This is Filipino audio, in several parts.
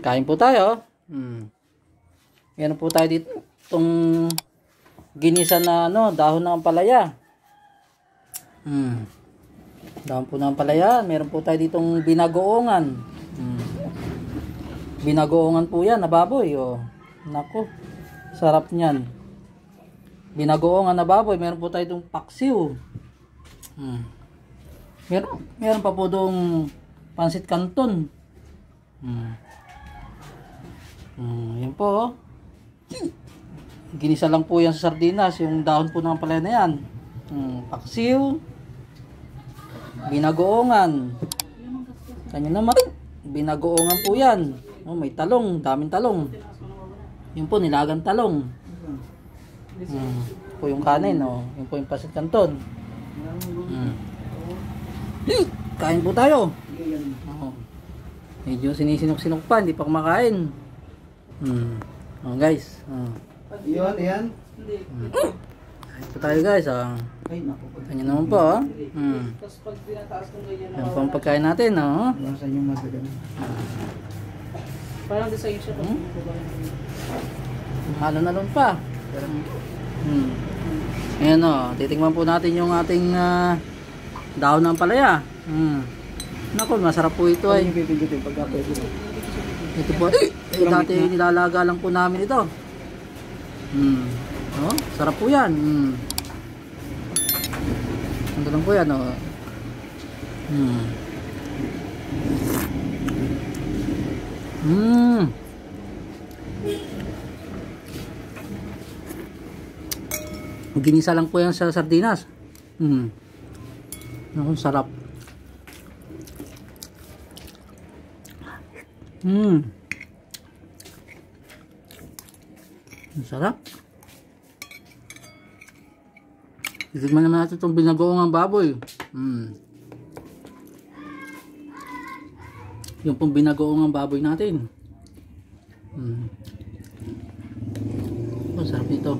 Kain po tayo. Meron po tayo dito itong ginisa na dahon ng ampalaya. Dahon po ng ampalaya. Meron po tayo ditong binagoongan. Binagoongan po yan na baboy. Oh. Naku, sarap niyan. Binagoongan na baboy. Meron po tayo itong paksiw. Meron pa po itong pansit canton. Yan po. Oh. Ginisa lang po yan sa sardinas. Yung dahon po ng ampalaya na yan. Paksiw. Binagoongan. Kanya naman. Binagoongan po yan. Oh, may talong. Daming talong. Yun po, nilagang talong. Po yung kanin. Oh. Yun po yung pansit canton. Kain po tayo. Oh. Medyo sinisinok-sinok pa. Hindi pa kumakain. Oh, guys. Yan. Kain po tayo, guys. Kanya naman po. Yan po ang pagkain natin. Saan yung magagano? Parang design siya. Halon-halon pa. Ayan titingnan po natin yung ating dahon ng ampalaya. Naku, masarap po ito ay. Ito po, dati nilalaga lang po namin ito. Sarap po yan. Ito lang po yan. Ginisa lang po yan sa sardinas. Naku, sarap. Ang sarap. Titignan naman natin itong binagoongang baboy. Yung pong binagoongang baboy natin. Sarap nito.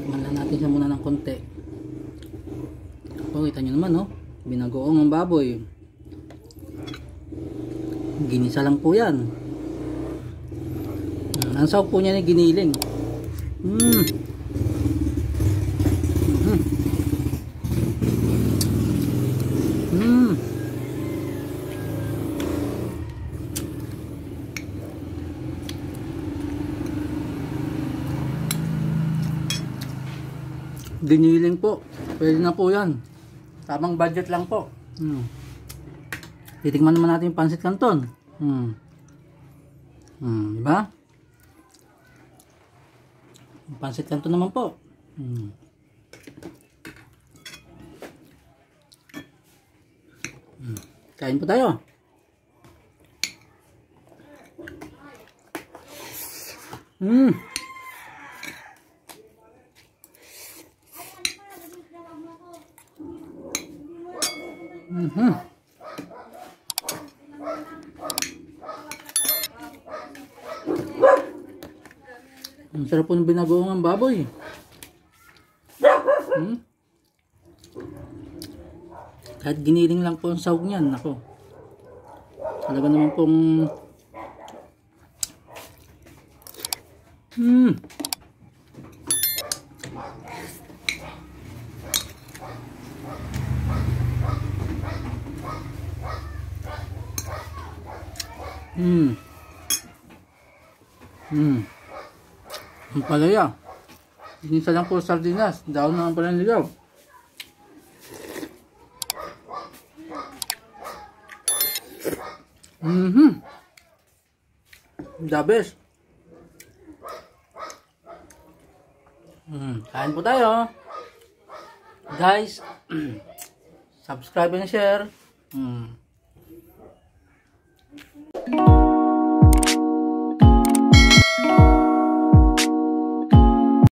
Tikman natin siya muna ng konti. Kita nyo naman binagoongang baboy. Ginisa lang po yan. Ang sawag po niya ni giniling. Giniling po. Pwede na po yan. Tamang budget lang po. Titikman naman natin yung pansit canton. Diba? Yung pansit canton naman po. Kain po tayo. Ang sarap po ng binagoongang baboy. Kahit giniling lang po ang sahog niyan. Ako. Talaga naman pong ampalaya. Ginisa lang po sardinas. Dahon ng ampalaya ligaw. The best. Kain po tayo. Guys, subscribe and share.